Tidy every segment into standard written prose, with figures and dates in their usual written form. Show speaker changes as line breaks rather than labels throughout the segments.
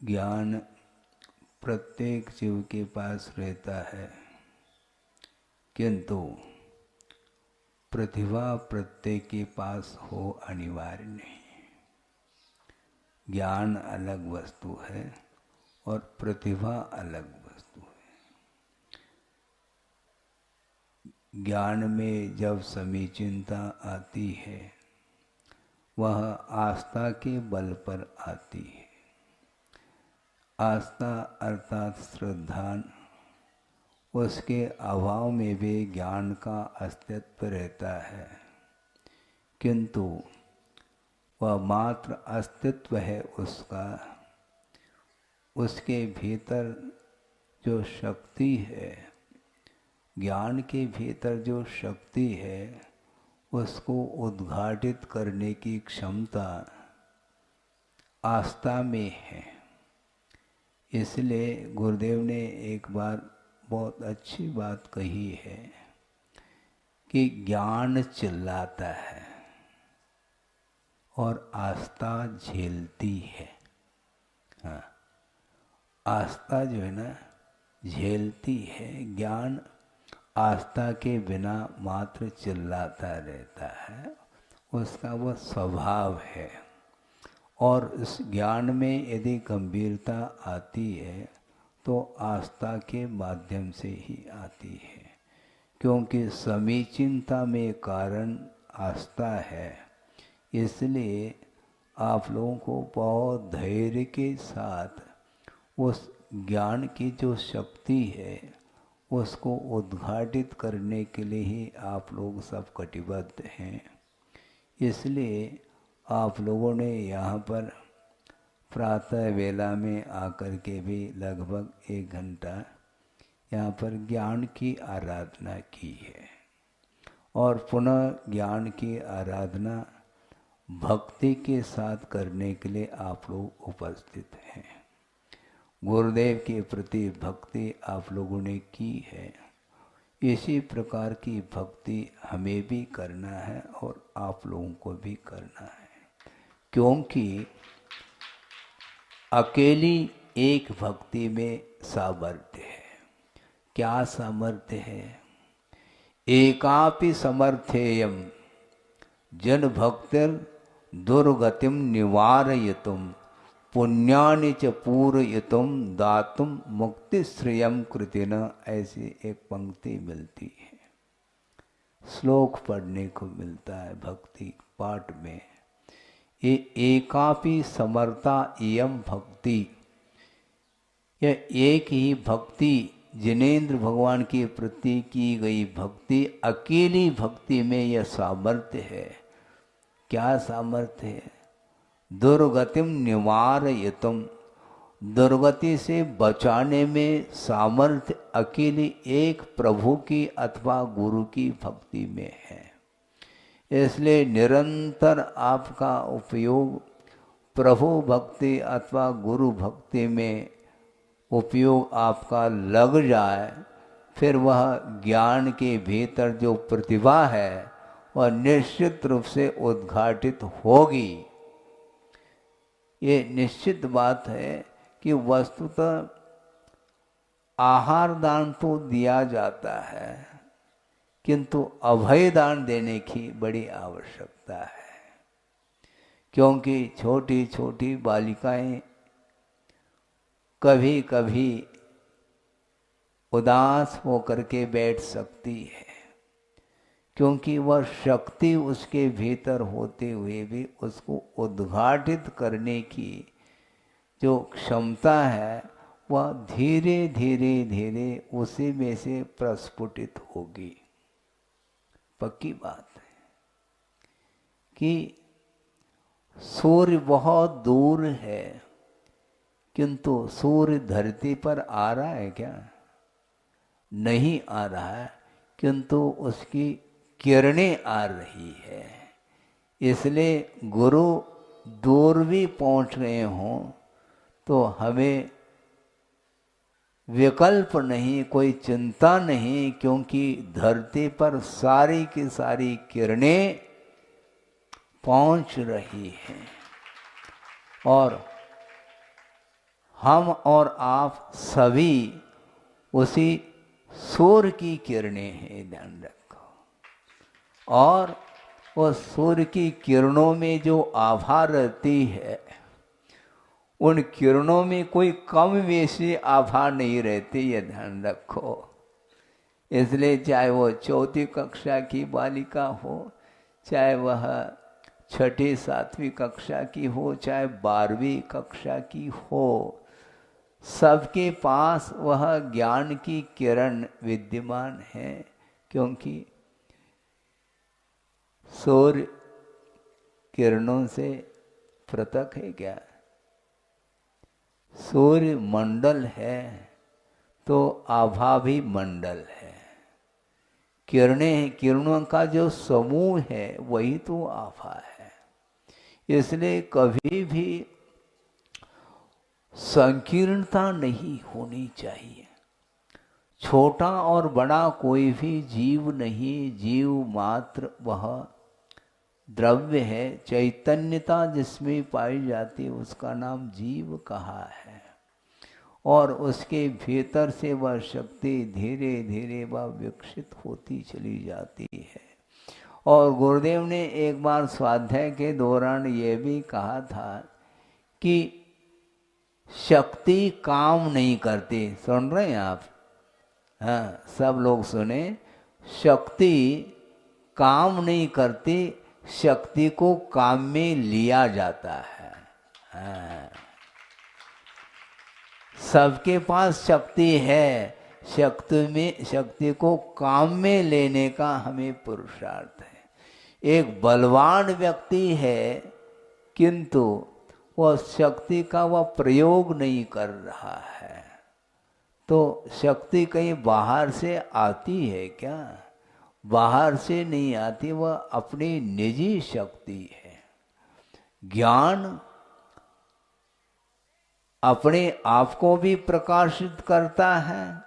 ज्ञान प्रत्येक जीव के पास रहता है, किंतु प्रतिभा प्रत्येक के पास हो अनिवार्य नहीं। ज्ञान अलग वस्तु है और प्रतिभा अलग वस्तु है। ज्ञान में जब समीचीनता आती है वह आस्था के बल पर आती है। आस्था अर्थात श्रद्धा, उसके अभाव में भी ज्ञान का अस्तित्व रहता है, किंतु वह मात्र अस्तित्व है उसका। उसके भीतर जो शक्ति है, ज्ञान के भीतर जो शक्ति है, उसको उद्घाटित करने की क्षमता आस्था में है। इसलिए गुरुदेव ने एक बार बहुत अच्छी बात कही है कि ज्ञान चिल्लाता है और आस्था झेलती है। हाँ, आस्था जो है ना झेलती है, ज्ञान आस्था के बिना मात्र चिल्लाता रहता है, उसका वह स्वभाव है। और इस ज्ञान में यदि गंभीरता आती है तो आस्था के माध्यम से ही आती है, क्योंकि समीचीनता में कारण आस्था है। इसलिए आप लोगों को बहुत धैर्य के साथ उस ज्ञान की जो शक्ति है उसको उद्घाटित करने के लिए ही आप लोग सब कटिबद्ध हैं। इसलिए आप लोगों ने यहाँ पर प्रातः वेला में आकर के भी लगभग 1 घंटा यहाँ पर ज्ञान की आराधना की है, और पुनः ज्ञान की आराधना भक्ति के साथ करने के लिए आप लोग उपस्थित हैं। गुरुदेव के प्रति भक्ति आप लोगों ने की है, इसी प्रकार की भक्ति हमें भी करना है और आप लोगों को भी करना है, क्योंकि अकेली एक भक्ति में सामर्थ्य है। क्या सामर्थ्य है? एकापि समर्थेयम जन भक्तिर दुर्गतिम निवारयितुम पुण्यानि च पूरयितुम दातुम मुक्ति श्रेयम कृतिन। ऐसी एक पंक्ति मिलती है, श्लोक पढ़ने को मिलता है भक्ति पाठ में। ये एकापि समर्था इयम भक्ति, यह एक ही भक्ति जिनेंद्र भगवान के प्रति की गई भक्ति, अकेली भक्ति में यह सामर्थ्य है। क्या सामर्थ्य है? दुर्गतिम निवारयितुम, दुर्गति से बचाने में सामर्थ्य अकेली एक प्रभु की अथवा गुरु की भक्ति में है। इसलिए निरंतर आपका उपयोग प्रभु भक्ति अथवा गुरु भक्ति में उपयोग आपका लग जाए, फिर वह ज्ञान के भीतर जो प्रतिभा है वह निश्चित रूप से उद्घाटित होगी। ये निश्चित बात है कि वस्तुतः आहार दान तो दिया जाता है, किंतु अभय दान देने की बड़ी आवश्यकता है, क्योंकि छोटी छोटी बालिकाएं कभी कभी उदास होकर के बैठ सकती है, क्योंकि वह शक्ति उसके भीतर होते हुए भी उसको उद्घाटित करने की जो क्षमता है वह धीरे धीरे धीरे उसी में से प्रस्फुटित होगी। पक्की बात है कि सूर्य बहुत दूर है, किंतु सूर्य धरती पर आ रहा है क्या? नहीं आ रहा है, किंतु उसकी किरणें आ रही है। इसलिए गुरु दूर भी पहुंच गए हों तो हमें विकल्प नहीं, कोई चिंता नहीं, क्योंकि धरती पर सारी की सारी किरणें पहुंच रही हैं और हम और आप सभी उसी सूर्य की किरणें हैं, ध्यान रखो। और वो सूर्य की किरणों में जो आभा रहती है, उन किरणों में कोई कम बेशी आभा नहीं रहती, ये ध्यान रखो। इसलिए चाहे वो चौथी कक्षा की बालिका हो, चाहे वह छठी सातवीं कक्षा की हो, चाहे 12वीं कक्षा की हो, सबके पास वह ज्ञान की किरण विद्यमान है। क्योंकि सूर्य किरणों से पृथक है क्या? सूर्य मंडल है तो आभा भी मंडल है। किरणें, किरणों का जो समूह है वही तो आभा है। इसलिए कभी भी संकीर्णता नहीं होनी चाहिए। छोटा और बड़ा कोई भी जीव नहीं, जीव मात्र वह द्रव्य है। चैतन्यता जिसमें पाई जाती है उसका नाम जीव कहा है। और उसके भीतर से वह शक्ति धीरे धीरे वह विकसित होती चली जाती है। और गुरुदेव ने एक बार स्वाध्याय के दौरान ये भी कहा था कि शक्ति काम नहीं करती। सुन रहे हैं आप? हाँ, सब लोग सुने। शक्ति काम नहीं करती, शक्ति को काम में लिया जाता है। हाँ, सबके पास शक्ति है, शक्ति को काम में लेने का हमें पुरुषार्थ है। एक बलवान व्यक्ति है किंतु वह शक्ति का वह प्रयोग नहीं कर रहा है, तो शक्ति कहीं बाहर से आती है क्या? बाहर से नहीं आती, वह अपनी निजी शक्ति है। ज्ञान अपने आप को भी प्रकाशित करता है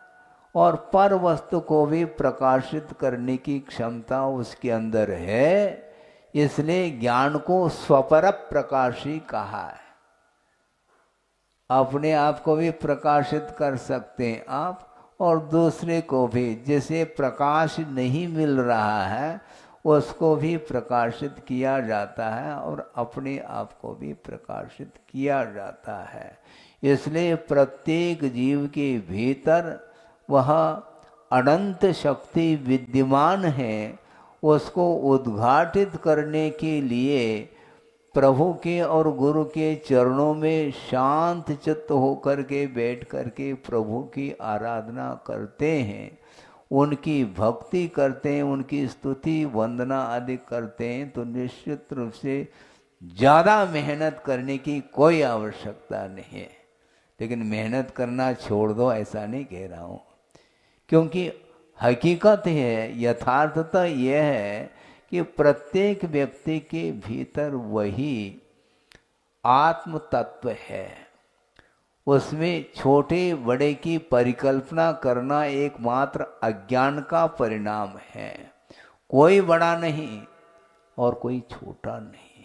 और पर वस्तु को भी प्रकाशित करने की क्षमता उसके अंदर है। इसलिए ज्ञान को स्वपर प्रकाशी कहा है। अपने आप को भी प्रकाशित कर सकते हैं आप, और दूसरे को भी। जिसे प्रकाश नहीं मिल रहा है उसको भी प्रकाशित किया जाता है और अपने आप को भी प्रकाशित किया जाता है। इसलिए प्रत्येक जीव के भीतर वह अनंत शक्ति विद्यमान है। उसको उद्घाटित करने के लिए प्रभु के और गुरु के चरणों में शांत चित्त होकर के बैठ करके प्रभु की आराधना करते हैं, उनकी भक्ति करते हैं, उनकी स्तुति वंदना आदि करते हैं, तो निश्चित रूप से ज़्यादा मेहनत करने की कोई आवश्यकता नहीं है। लेकिन मेहनत करना छोड़ दो ऐसा नहीं कह रहा हूँ, क्योंकि हकीकत है, यथार्थता यह है कि प्रत्येक व्यक्ति के भीतर वही आत्म तत्व है। उसमें छोटे बड़े की परिकल्पना करना एकमात्र अज्ञान का परिणाम है। कोई बड़ा नहीं और कोई छोटा नहीं।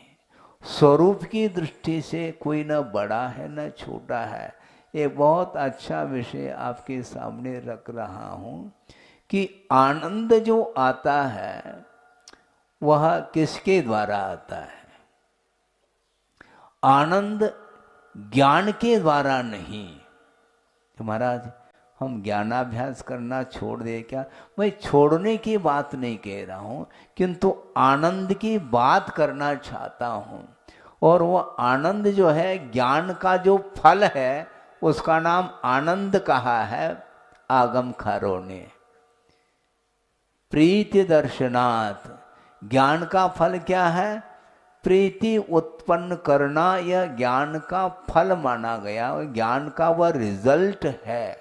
स्वरूप की दृष्टि से कोई न बड़ा है न छोटा है। ये बहुत अच्छा विषय आपके सामने रख रहा हूँ कि आनंद जो आता है वह किसके द्वारा आता है? आनंद ज्ञान के द्वारा नहीं। तो महाराज हम ज्ञानाभ्यास करना छोड़ दे क्या? मैं छोड़ने की बात नहीं कह रहा हूँ, किंतु आनंद की बात करना चाहता हूँ। और वह आनंद जो है, ज्ञान का जो फल है उसका नाम आनंद कहा है आगमकारों ने। प्रीति दर्शनात्, ज्ञान का फल क्या है? प्रीति उत्पन्न करना। यह ज्ञान का फल माना गया, ज्ञान का वह रिजल्ट है।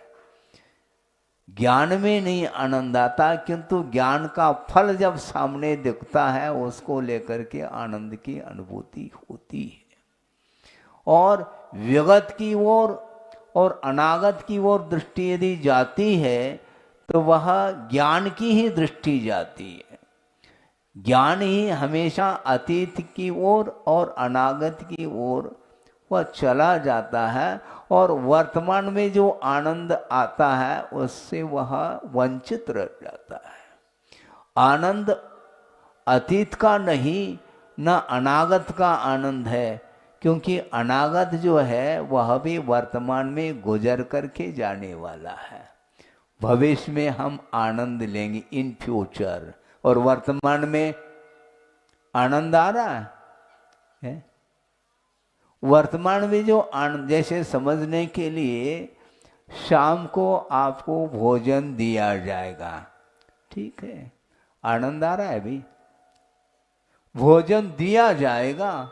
ज्ञान में नहीं आनंद आता, किंतु ज्ञान का फल जब सामने दिखता है उसको लेकर के आनंद की अनुभूति होती है। और विगत की ओर और अनागत की ओर दृष्टि यदि जाती है तो वह ज्ञान की ही दृष्टि जाती है। ज्ञान ही हमेशा अतीत की ओर और अनागत की ओर वह चला जाता है और वर्तमान में जो आनंद आता है उससे वह वंचित रह जाता है। आनंद अतीत का नहीं, न अनागत का आनंद है, क्योंकि अनागत जो है वह भी वर्तमान में गुजर करके जाने वाला है। भविष्य में हम आनंद लेंगे इन फ्यूचर, और वर्तमान में आनंद आ रहा है। वर्तमान में जो आनंद, जैसे समझने के लिए शाम को आपको भोजन दिया जाएगा, ठीक है, आनंद आ रहा है अभी, भोजन दिया जाएगा,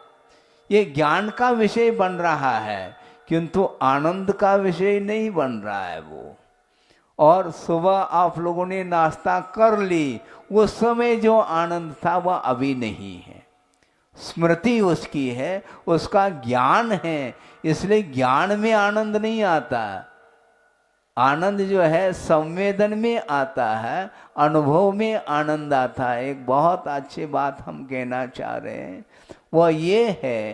ये ज्ञान का विषय बन रहा है, किंतु आनंद का विषय नहीं बन रहा है वो। और सुबह आप लोगों ने नाश्ता कर ली, उस समय जो आनंद था वह अभी नहीं है, स्मृति उसकी है, उसका ज्ञान है, इसलिए ज्ञान में आनंद नहीं आता। आनंद जो है संवेदन में आता है, अनुभव में आनंद आता है। एक बहुत अच्छी बात हम कहना चाह रहे हैं, वह ये है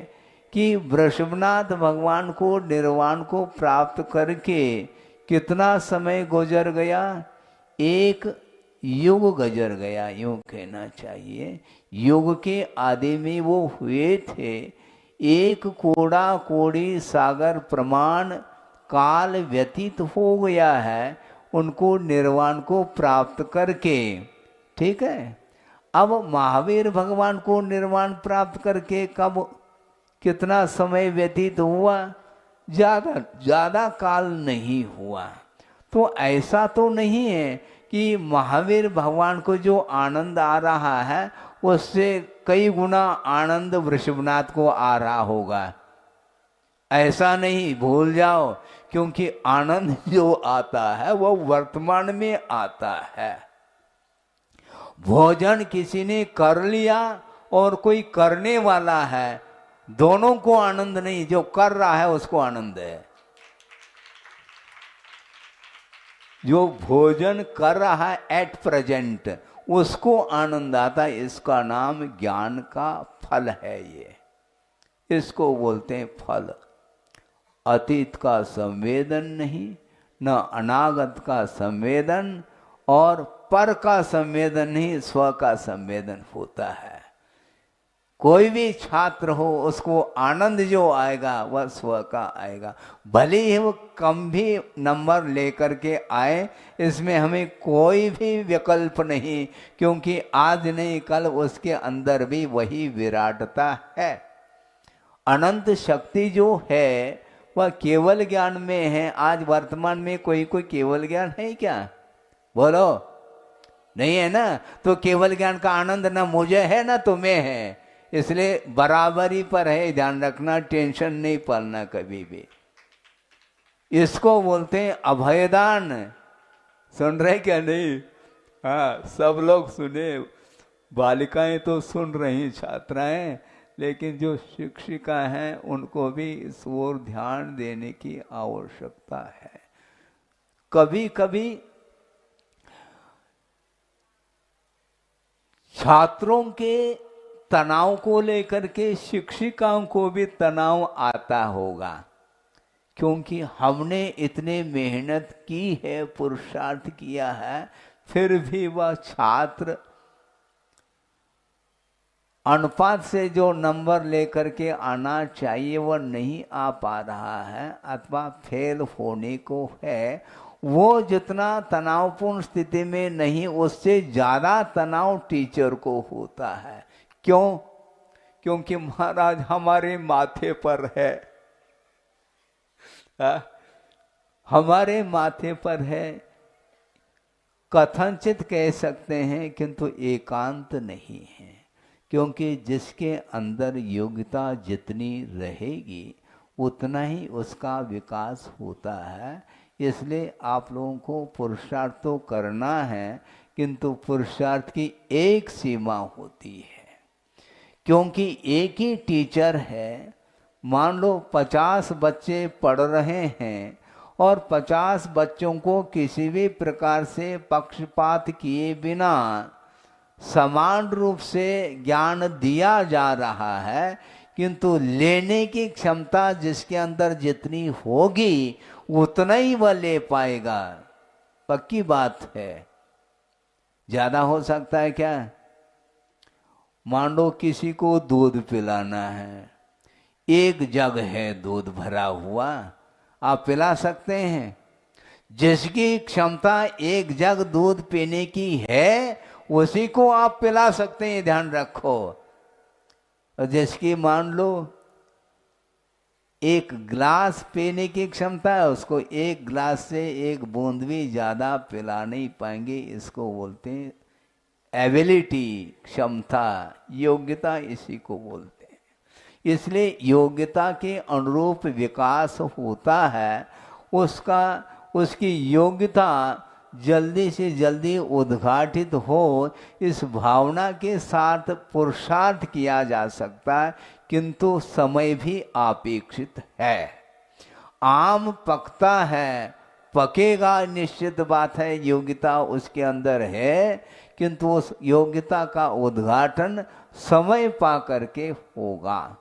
कि वृषभनाथ भगवान को निर्वाण को प्राप्त करके कितना समय गुजर गया, एक युग गुजर गया, यूं कहना चाहिए। युग के आदि में वो हुए थे, एक कोड़ा कोड़ी सागर प्रमाण काल व्यतीत हो गया है उनको निर्वाण को प्राप्त करके, ठीक है। अब महावीर भगवान को निर्वाण प्राप्त करके कब कितना समय व्यतीत हुआ, ज्यादा काल नहीं हुआ। तो ऐसा तो नहीं है कि महावीर भगवान को जो आनंद आ रहा है उससे कई गुना आनंद वृषभनाथ को आ रहा होगा, ऐसा नहीं, भूल जाओ। क्योंकि आनंद जो आता है वह वर्तमान में आता है। भोजन किसी ने कर लिया और कोई करने वाला है, दोनों को आनंद नहीं, जो कर रहा है उसको आनंद है। जो भोजन कर रहा है एट प्रेजेंट उसको आनंद आता है, इसका नाम ज्ञान का फल है। ये इसको बोलते हैं फल। अतीत का संवेदन नहीं, न अनागत का संवेदन, और पर का संवेदन नहीं, स्व का संवेदन होता है। कोई भी छात्र हो उसको आनंद जो आएगा वह स्व का आएगा, भले ही वो कम भी नंबर लेकर के आए, इसमें हमें कोई भी विकल्प नहीं, क्योंकि आज नहीं कल उसके अंदर भी वही विराटता है। अनंत शक्ति जो है वह केवल ज्ञान में है। आज वर्तमान में कोई केवल ज्ञान है क्या? बोलो, नहीं है ना। तो केवल ज्ञान का आनंद ना मुझे है ना तुम्हें है, इसलिए बराबरी पर है, ध्यान रखना, टेंशन नहीं पालना कभी भी। इसको बोलते हैं अभयदान। सुन रहे क्या? नहीं? हाँ, सब लोग सुने, बालिकाएं तो सुन रही, छात्राएं, लेकिन जो शिक्षिका हैं उनको भी इस ओर ध्यान देने की आवश्यकता है। कभी कभी छात्रों के तनाव को लेकर के शिक्षिकाओं को भी तनाव आता होगा, क्योंकि हमने इतने मेहनत की है, पुरुषार्थ किया है, फिर भी वह छात्र अनुपात से जो नंबर लेकर के आना चाहिए वह नहीं आ पा रहा है, अथवा फेल होने को है। वो जितना तनावपूर्ण स्थिति में नहीं, उससे ज़्यादा तनाव टीचर को होता है। क्यों? क्योंकि महाराज हमारे माथे पर है, हमारे माथे पर है, कथनचित कह सकते हैं, किंतु एकांत नहीं है। क्योंकि जिसके अंदर योग्यता जितनी रहेगी उतना ही उसका विकास होता है। इसलिए आप लोगों को पुरुषार्थ तो करना है, किंतु पुरुषार्थ की एक सीमा होती है। क्योंकि एक ही टीचर है, मान लो 50 बच्चे पढ़ रहे हैं और 50 बच्चों को किसी भी प्रकार से पक्षपात किए बिना समान रूप से ज्ञान दिया जा रहा है, किंतु लेने की क्षमता जिसके अंदर जितनी होगी उतना ही वह ले पाएगा। पक्की बात है। ज्यादा हो सकता है क्या? मान लो किसी को दूध पिलाना है, एक जग है दूध भरा हुआ, आप पिला सकते हैं? जिसकी क्षमता एक जग दूध पीने की है उसी को आप पिला सकते हैं, ध्यान रखो। और जिसकी मान लो एक गिलास पीने की क्षमता है, उसको एक गिलास से एक बूंद भी ज्यादा पिला नहीं पाएंगे। इसको बोलते हैं एबिलिटी, क्षमता, योग्यता, इसी को बोलते हैं। इसलिए योग्यता के अनुरूप विकास होता है, उसकी योग्यता जल्दी से जल्दी उद्घाटित हो, इस भावना के साथ पुरुषार्थ किया जा सकता है, किंतु समय भी अपेक्षित है। आम पकता है, पकेगा, निश्चित बात है, योग्यता उसके अंदर है, किंतु उस योग्यता का उद्घाटन समय पा करके होगा।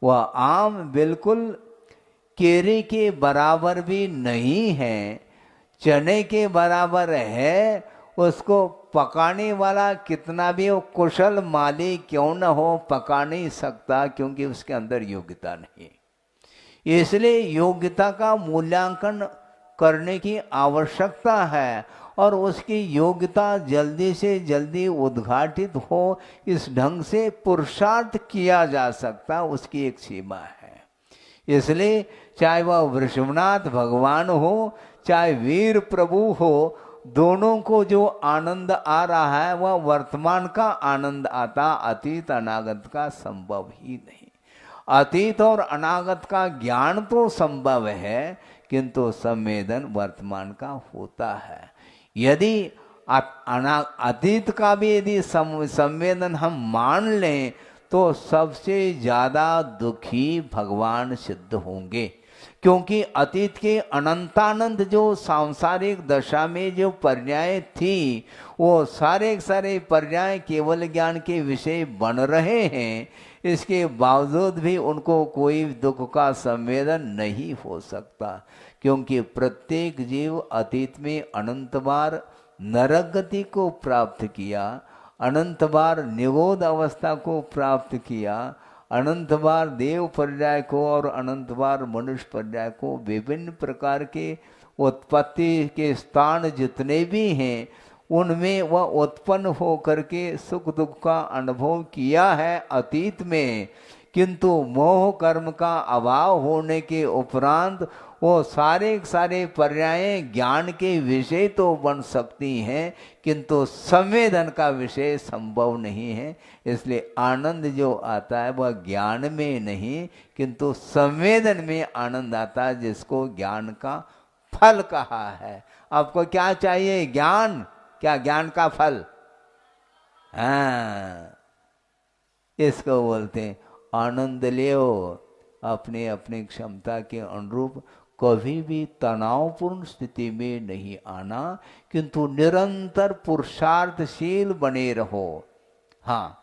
वह आम बिल्कुल केरे के बराबर भी नहीं है, चने के बराबर है। उसको पकाने वाला कितना भी वो कुशल माली क्यों न हो, पका नहीं सकता, क्योंकि उसके अंदर योग्यता नहीं। इसलिए योग्यता का मूल्यांकन करने की आवश्यकता है और उसकी योग्यता जल्दी से जल्दी उद्घाटित हो, इस ढंग से पुरुषार्थ किया जा सकता, उसकी एक सीमा है। इसलिए चाहे वह वृषभनाथ भगवान हो, चाहे वीर प्रभु हो, दोनों को जो आनंद आ रहा है वह वर्तमान का आनंद आता, अतीत अनागत का संभव ही नहीं। अतीत और अनागत का ज्ञान तो संभव है, किंतु संवेदन वर्तमान का होता है। यदि अतीत का भी यदि संवेदन हम मान लें तो सबसे ज्यादा दुखी भगवान सिद्ध होंगे, क्योंकि अतीत के अनंतानंद जो सांसारिक दशा में जो पर्याय थी, वो सारे पर्याय केवल ज्ञान के विषय बन रहे हैं। इसके बावजूद भी उनको कोई दुख का संवेदन नहीं हो सकता, क्योंकि प्रत्येक जीव अतीत में अनंत बार नरक गति को प्राप्त किया, अनंत बार निगोद अवस्था को प्राप्त किया, अनंत बार देव पर्याय को और अनंत बार मनुष्य पर्याय को, विभिन्न प्रकार के उत्पत्ति के स्थान जितने भी हैं उनमें वह उत्पन्न हो करके सुख दुख का अनुभव किया है अतीत में। किंतु मोह कर्म का अभाव होने के उपरांत वो सारे पर्याय ज्ञान के विषय तो बन सकती हैं, किंतु संवेदन का विषय संभव नहीं है। इसलिए आनंद जो आता है वह ज्ञान में नहीं, किंतु संवेदन में आनंद आता है, जिसको ज्ञान का फल कहा है। आपको क्या चाहिए? ज्ञान। क्या ज्ञान का फल? हाँ, इसको बोलते हैं आनंद लियो। अपने अपने क्षमता के अनुरूप कभी भी तनावपूर्ण स्थिति में नहीं आना, किंतु निरंतर पुरुषार्थशील बने रहो। हाँ,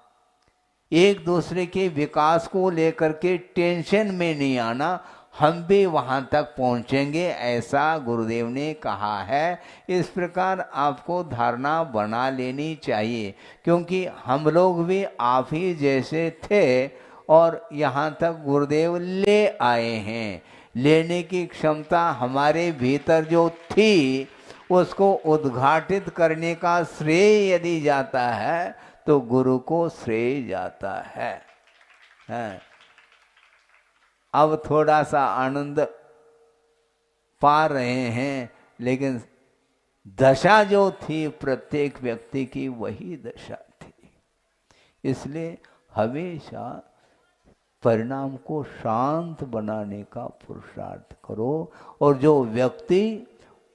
एक दूसरे के विकास को लेकर के टेंशन में नहीं आना, हम भी वहाँ तक पहुँचेंगे, ऐसा गुरुदेव ने कहा है। इस प्रकार आपको धारणा बना लेनी चाहिए, क्योंकि हम लोग भी आप ही जैसे थे और यहाँ तक गुरुदेव ले आए हैं। लेने की क्षमता हमारे भीतर जो थी उसको उद्घाटित करने का श्रेय यदि जाता है तो गुरु को श्रेय जाता है। अब थोड़ा सा आनंद पा रहे हैं, लेकिन दशा जो थी प्रत्येक व्यक्ति की वही दशा थी। इसलिए हमेशा परिणाम को शांत बनाने का पुरुषार्थ करो। और जो व्यक्ति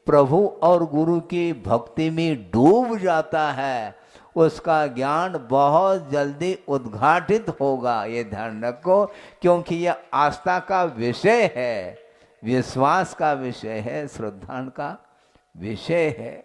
प्रभु और गुरु की भक्ति में डूब जाता है उसका ज्ञान बहुत जल्दी उद्घाटित होगा, ये ध्यान रखो, क्योंकि यह आस्था का विषय है, विश्वास का विषय है, श्रद्धा का विषय है।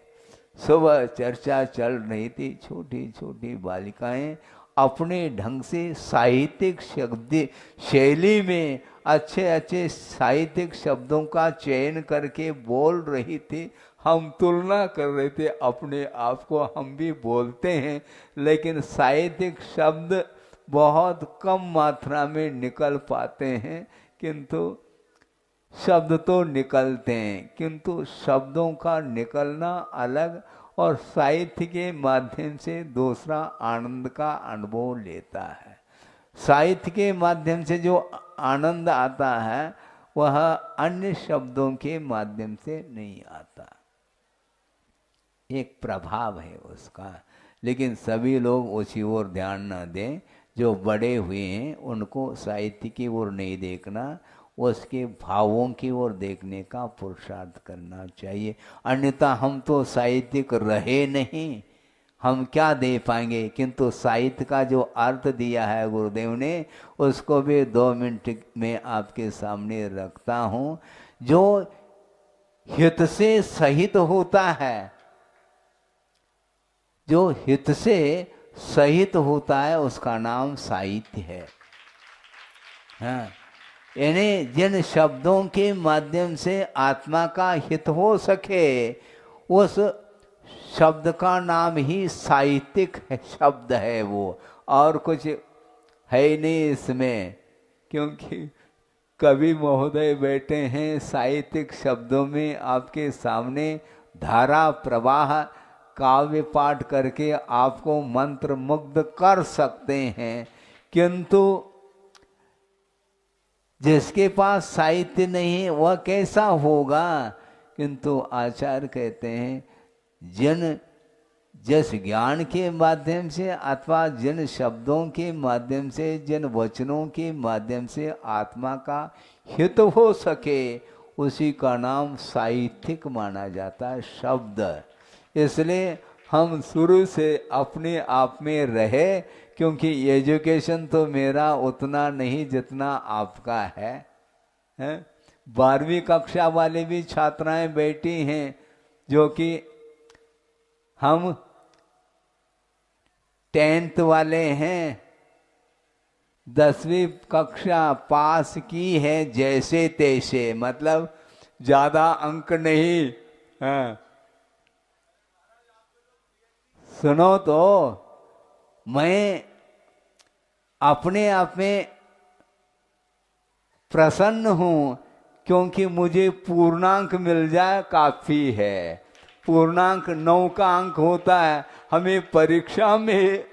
सुबह चर्चा चल रही थी, छोटी छोटी बालिकाएं अपने ढंग से साहित्यिक शब्द शैली में अच्छे अच्छे साहित्यिक शब्दों का चयन करके बोल रही थी। हम तुलना कर रहे थे अपने आप को, हम भी बोलते हैं लेकिन साहित्यिक शब्द बहुत कम मात्रा में निकल पाते हैं, किंतु शब्द तो निकलते हैं, किंतु शब्दों का निकलना अलग और साहित्य के माध्यम से दूसरा आनंद का अनुभव लेता है। साहित्य के माध्यम से जो आनंद आता है वह अन्य शब्दों के माध्यम से नहीं आता। एक प्रभाव है उसका, लेकिन सभी लोग उसी ओर ध्यान न दें। जो बड़े हुए हैं उनको साहित्य की ओर नहीं देखना, उसके भावों की ओर देखने का पुरुषार्थ करना चाहिए। अन्यथा हम तो साहित्यिक रहे नहीं, हम क्या दे पाएंगे। किंतु साहित्य का जो अर्थ दिया है गुरुदेव ने, उसको भी 2 मिनट में आपके सामने रखता हूँ। जो हित से सहित होता है, जो हित से सहित होता है, उसका नाम साहित्य है। हाँ, यानी जिन शब्दों के माध्यम से आत्मा का हित हो सके, उस शब्द का नाम ही साहित्यिक शब्द है वो, और कुछ है ही नहीं इसमें। क्योंकि कवि महोदय बैठे हैं, साहित्यिक शब्दों में आपके सामने धारा प्रवाह काव्य पाठ करके आपको मंत्र मुग्ध कर सकते हैं, किंतु जिसके पास साहित्य नहीं वह कैसा होगा। किंतु आचार्य कहते हैं जिस ज्ञान के माध्यम से अथवा जिन शब्दों के माध्यम से, जिन वचनों के माध्यम से आत्मा का हित हो सके, उसी का नाम साहित्यिक माना जाता है, शब्द। इसलिए हम शुरू से अपने आप में रहे, क्योंकि एजुकेशन तो मेरा उतना नहीं जितना आपका है, 12वीं कक्षा वाले भी छात्राएं बैठी हैं जो कि हम 10th वाले हैं, 10वीं कक्षा पास की है जैसे तैसे, मतलब ज़्यादा अंक नहीं। हाँ, सुनो तो, मैं अपने आप में प्रसन्न हूँ, क्योंकि मुझे पूर्णांक मिल जाए काफ़ी है। पूर्णांक 9 का अंक होता है, हमें परीक्षा में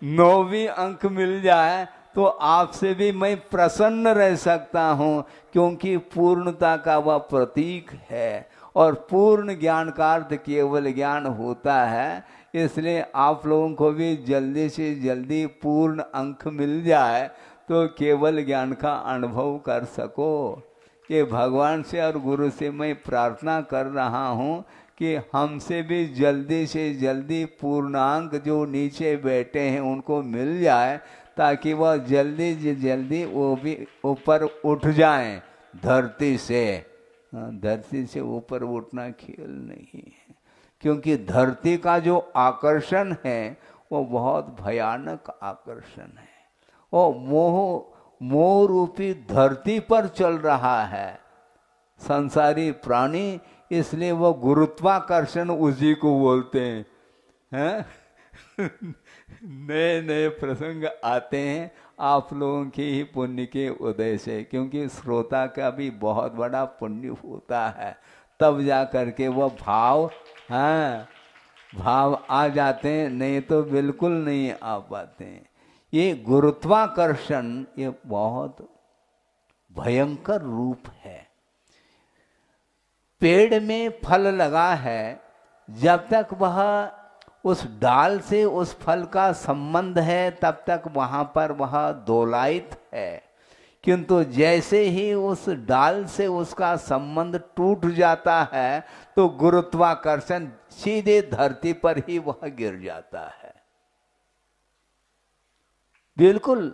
9वीं अंक मिल जाए तो आपसे भी मैं प्रसन्न रह सकता हूँ, क्योंकि पूर्णता का वह प्रतीक है। और पूर्ण ज्ञान का अर्थ केवल ज्ञान होता है। इसलिए आप लोगों को भी जल्दी से जल्दी पूर्ण अंक मिल जाए तो केवल ज्ञान का अनुभव कर सको। ये भगवान से और गुरु से मैं प्रार्थना कर रहा हूँ कि हमसे भी जल्दी से जल्दी पूर्णांक जो नीचे बैठे हैं उनको मिल जाए, ताकि वह जल्दी से जल्दी वो भी ऊपर उठ जाएं धरती से। धरती से ऊपर उठना खेल नहीं है, क्योंकि धरती का जो आकर्षण है वो बहुत भयानक आकर्षण है। वो मोह रूपी धरती पर चल रहा है संसारी प्राणी, इसलिए वो गुरुत्वाकर्षण उसी को बोलते हैं। नए नए प्रसंग आते हैं आप लोगों के ही पुण्य के उदय से, क्योंकि श्रोता का भी बहुत बड़ा पुण्य होता है, तब जा करके वो भाव आ जाते हैं, नहीं तो बिल्कुल नहीं आ पाते हैं। ये गुरुत्वाकर्षण ये बहुत भयंकर रूप है। पेड़ में फल लगा है, जब तक वह उस डाल से उस फल का संबंध है तब तक वहाँ पर वह दोलायित है, किंतु जैसे ही उस डाल से उसका संबंध टूट जाता है तो गुरुत्वाकर्षण सीधे धरती पर ही वह गिर जाता है। बिल्कुल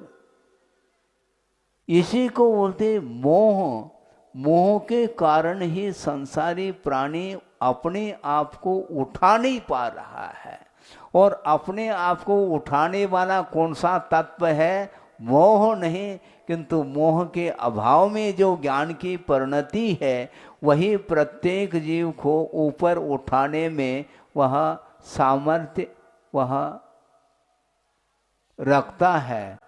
इसी को बोलते मोह। मोह के कारण ही संसारी प्राणी अपने आप को उठा नहीं पा रहा है। और अपने आप को उठाने वाला कौन सा तत्व है? मोह नहीं, किंतु मोह के अभाव में जो ज्ञान की परिणति है वही प्रत्येक जीव को ऊपर उठाने में वह सामर्थ्य वह रखता है।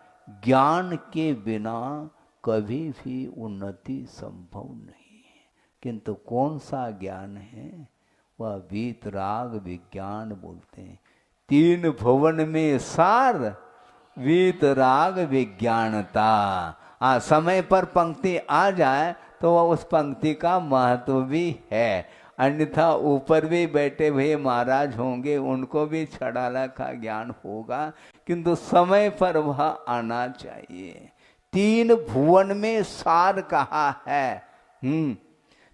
ज्ञान के बिना कभी भी उन्नति संभव नहीं है। किंतु कौन सा ज्ञान है? वह वीतराग विज्ञान बोलते हैं। तीन भुवन में सार वीतराग विज्ञानता। समय पर पंक्ति आ जाए तो वह उस पंक्ति का महत्व भी है, अन्यथा ऊपर भी बैठे हुए महाराज होंगे, उनको भी छड़ाला का ज्ञान होगा, किंतु समय पर वह आना चाहिए। तीन भुवन में सार कहा है।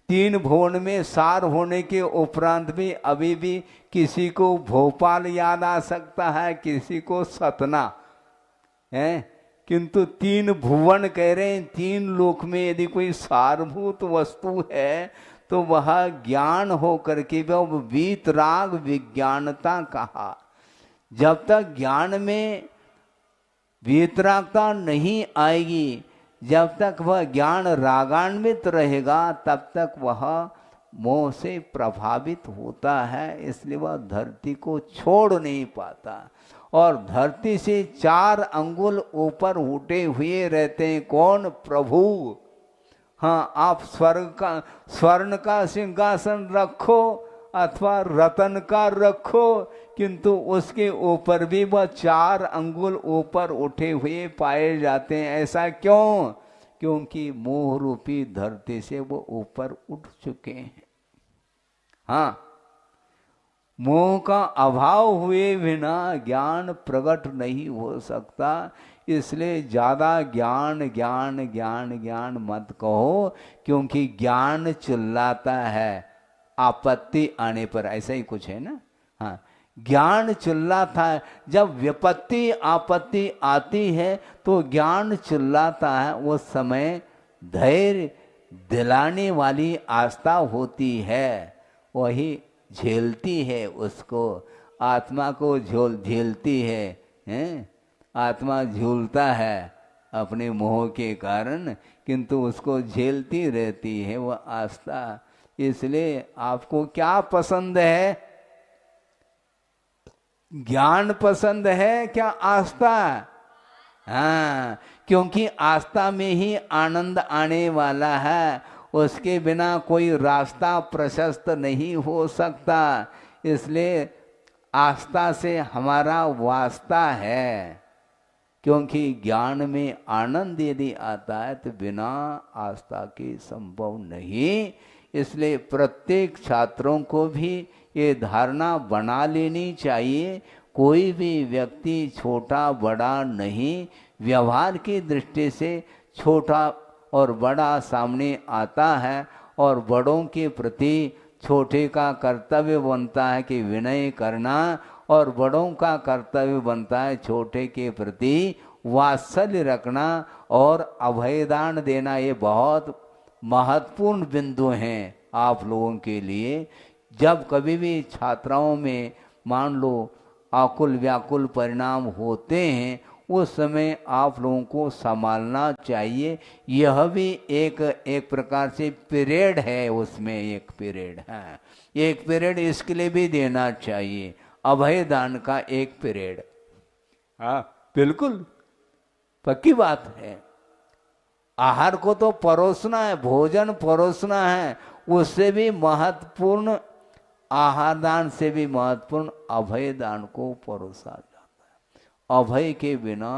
तीन भुवन में सार होने के उपरांत भी अभी भी किसी को भोपाल याद आ सकता है, किसी को सतना है, किंतु तीन भुवन कह रहे हैं। तीन लोक में यदि कोई सारभूत वस्तु है तो वह ज्ञान हो करके वह वीतराग विज्ञानता कहा। जब तक ज्ञान में वीतरागता नहीं आएगी, जब तक वह ज्ञान रागान्वित रहेगा, तब तक वह मोह से प्रभावित होता है। इसलिए वह धरती को छोड़ नहीं पाता और धरती से 4 अंगुल ऊपर उठे हुए रहते हैं। कौन? प्रभु। हाँ, आप स्वर्ण का सिंहासन रखो अथवा रतन का रखो, किंतु उसके ऊपर भी वह 4 अंगुल ऊपर उठे हुए पाए जाते हैं। ऐसा क्यों? क्योंकि मोह रूपी धरती से वो ऊपर उठ चुके हैं। हाँ, मोह का अभाव हुए बिना ज्ञान प्रकट नहीं हो सकता। इसलिए ज्यादा ज्ञान ज्ञान ज्ञान ज्ञान मत कहो, क्योंकि ज्ञान चिल्लाता है आपत्ति आने पर। ऐसा ही कुछ है ना। हाँ, ज्ञान चिल्लाता है। जब विपत्ति आपत्ति आती है तो ज्ञान चिल्लाता है। उस समय धैर्य दिलाने वाली आस्था होती है, वही झेलती है उसको। आत्मा को झेलती है, हैं? आत्मा झूलता है अपने मोह के कारण, किंतु उसको झेलती रहती है वह आस्था। इसलिए आपको क्या पसंद है? ज्ञान पसंद है क्या आस्था? हाँ, क्योंकि आस्था में ही आनंद आने वाला है। उसके बिना कोई रास्ता प्रशस्त नहीं हो सकता। इसलिए आस्था से हमारा वास्ता है, क्योंकि ज्ञान में आनंद यदि आता है तो बिना आस्था के संभव नहीं। इसलिए प्रत्येक छात्रों को भी ये धारणा बना लेनी चाहिए, कोई भी व्यक्ति छोटा बड़ा नहीं। व्यवहार की दृष्टि से छोटा और बड़ा सामने आता है, और बड़ों के प्रति छोटे का कर्तव्य बनता है कि विनय करना, और बड़ों का कर्तव्य बनता है छोटे के प्रति वात्सल्य रखना और अभयदान देना। ये बहुत महत्वपूर्ण बिंदु हैं आप लोगों के लिए। जब कभी भी छात्राओं में मान लो आकुल व्याकुल परिणाम होते हैं, उस समय आप लोगों को संभालना चाहिए। यह भी एक प्रकार से पीरियड है, उसमें एक पीरियड है, एक पीरियड इसके लिए भी देना चाहिए, अभयदान का एक पीरियड। हाँ, बिल्कुल पक्की बात है। आहार को तो परोसना है, भोजन परोसना है, उससे भी महत्वपूर्ण, आहार दान से भी महत्वपूर्ण अभय दान को परोसा जाता है। अभय के बिना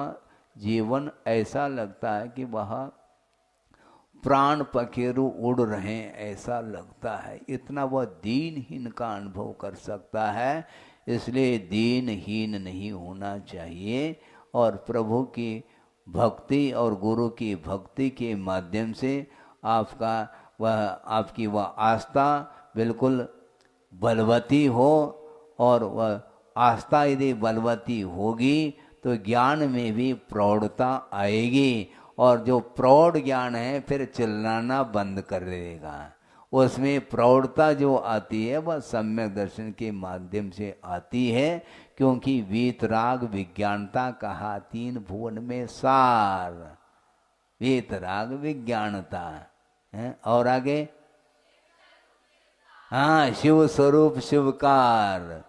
जीवन ऐसा लगता है कि वह प्राण पखेरु उड़ रहे हैं, ऐसा लगता है। इतना वह दीनहीन का अनुभव कर सकता है। इसलिए दीनहीन नहीं होना चाहिए, और प्रभु की भक्ति और गुरु की भक्ति के माध्यम से आपकी वह आस्था बिल्कुल बलवती हो, और वह आस्था यदि बलवती होगी तो ज्ञान में भी प्रौढ़ता आएगी, और जो प्रौढ़ ज्ञान है फिर चिल्लाना बंद कर देगा। उसमें प्रौढ़ता जो आती है वह सम्यक दर्शन के माध्यम से आती है, क्योंकि वीतराग विज्ञानता कहा तीन भुवन में सार। वीतराग विज्ञानता है। और आगे हाँ, शिव स्वरूप शिवकार।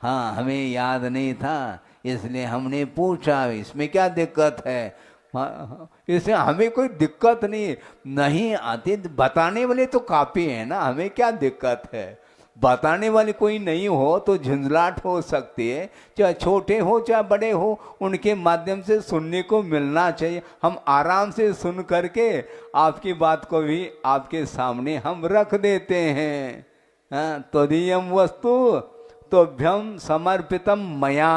हाँ, हमें याद नहीं था इसलिए हमने पूछा इसमें क्या दिक्कत है। इससे हमें कोई दिक्कत नहीं आती, बताने वाले तो काफी है ना, हमें क्या दिक्कत है। बताने वाले कोई नहीं हो तो झुंझलाहट हो सकती है, चाहे छोटे हो चाहे बड़े हो, उनके माध्यम से सुनने को मिलना चाहिए। हम आराम से सुन करके आपकी बात को भी आपके सामने हम रख देते हैं। त्वदीयम वस्तु तोभ्यम समर्पितम मया।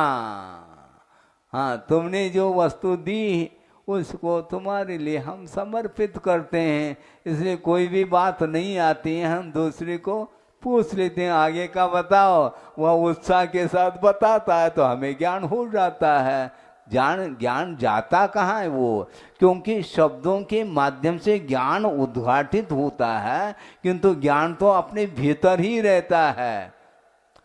हाँ, तुमने जो वस्तु दी उसको तुम्हारे लिए हम समर्पित करते हैं। इसलिए कोई भी बात नहीं आती है, हम दूसरे को पूछ लेते हैं आगे का बताओ, वह उत्साह के साथ बताता है तो हमें ज्ञान हो जाता है। ज्ञान जाता कहाँ है वो, क्योंकि शब्दों के माध्यम से ज्ञान उद्घाटित होता है, किंतु ज्ञान तो अपने भीतर ही रहता है।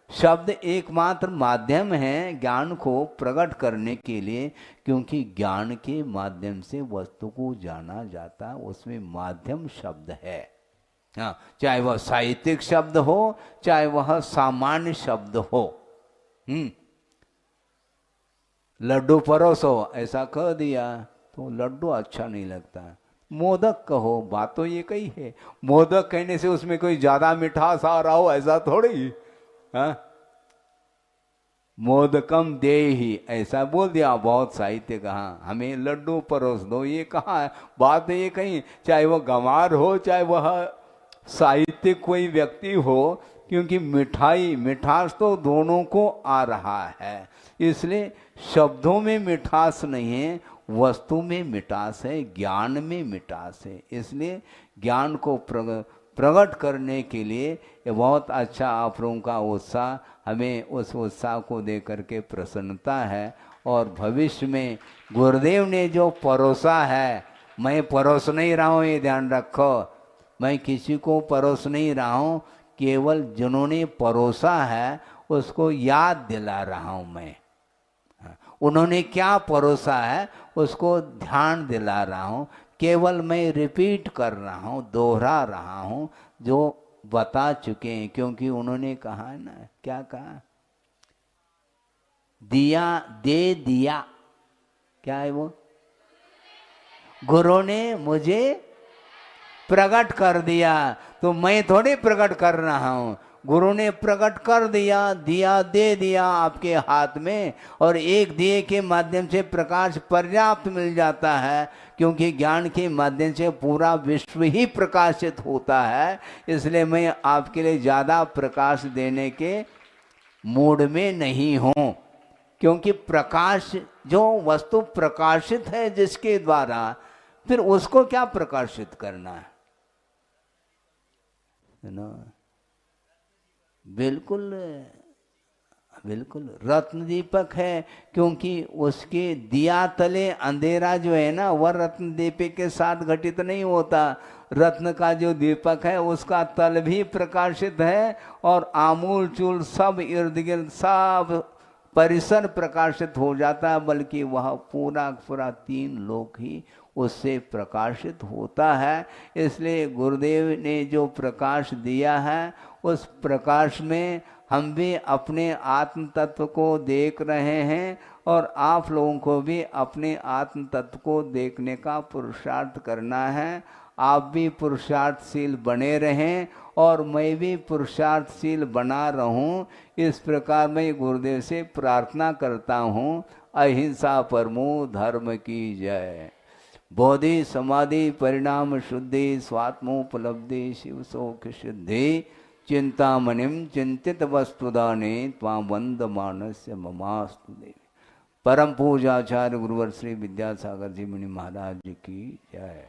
शब्द एकमात्र माध्यम है ज्ञान को प्रकट करने के लिए, क्योंकि ज्ञान के माध्यम से वस्तु को जाना जाता है, उसमें माध्यम शब्द है। हाँ, चाहे वह साहित्यिक शब्द हो चाहे वह सामान्य शब्द हो। लड्डू परोसो ऐसा कह दिया तो लड्डू अच्छा नहीं लगता। मोदक कहो, बात तो ये कही है। मोदक कहने से उसमें कोई ज्यादा मिठास आ रहा हो ऐसा थोड़ी। मोदकम देहि ऐसा बोल दिया, बहुत साहित्य कहा हमें लड्डू परोस दो, ये कहा है बात ये कहीं, चाहे वह गंवार हो चाहे वह साहित्यिक कोई व्यक्ति हो, क्योंकि मिठास तो दोनों को आ रहा है। इसलिए शब्दों में मिठास नहीं है, वस्तु में मिठास है, ज्ञान में मिठास है। इसलिए ज्ञान को प्रकट करने के लिए ये बहुत अच्छा आप लोगों का उत्साह, हमें उस उत्साह को देख करके प्रसन्नता है। और भविष्य में गुरुदेव ने जो परोसा है, मैं परोस नहीं रहा हूँ, ये ध्यान रखो, मैं किसी को परोस नहीं रहा हूँ, केवल जिन्होंने परोसा है उसको याद दिला रहा हूँ मैं। उन्होंने क्या परोसा है उसको ध्यान दिला रहा हूँ, केवल मैं रिपीट कर रहा हूँ, दोहरा रहा हूँ जो बता चुके हैं। क्योंकि उन्होंने कहा है ना, क्या कहा, दिया दे दिया, क्या है वो, गुरु ने मुझे प्रकट कर दिया, तो मैं थोड़ी प्रकट कर रहा हूँ, गुरु ने प्रकट कर दिया, दिया दे दिया आपके हाथ में। और एक दिए के माध्यम से प्रकाश पर्याप्त मिल जाता है, क्योंकि ज्ञान के माध्यम से पूरा विश्व ही प्रकाशित होता है। इसलिए मैं आपके लिए ज़्यादा प्रकाश देने के मूड में नहीं हूँ, क्योंकि प्रकाश जो वस्तु प्रकाशित है जिसके द्वारा, फिर उसको क्या प्रकाशित करना है ना। बिल्कुल बिल्कुल रत्न दीपक है, क्योंकि उसके दिया तले अंधेरा जो है ना, वह रत्न दीपक के साथ घटित नहीं होता। रत्न का जो दीपक है उसका तल भी प्रकाशित है, और आमूल चूल सब इर्द गिर्द सब परिसर प्रकाशित हो जाता है, बल्कि वह पूरा पूरा तीन लोक ही उससे प्रकाशित होता है। इसलिए गुरुदेव ने जो प्रकाश दिया है, उस प्रकाश में हम भी अपने आत्म तत्व को देख रहे हैं, और आप लोगों को भी अपने आत्म तत्व को देखने का पुरुषार्थ करना है। आप भी पुरुषार्थशील बने रहें और मैं भी पुरुषार्थशील बना रहूं, इस प्रकार मैं गुरुदेव से प्रार्थना करता हूँ। अहिंसा परमो धर्म की जय। बोधि समाधि परिणाम शुद्धि स्वात्मोपलब्धि शिव सौख्य सिद्धि चिंतामणिम चिंतित वस्तुदाने त्वां वंदमानस्य ममास्तु देवी। परम पूजाचार्य गुरुवर श्री विद्यासागर जी मुनि महाराज की जय।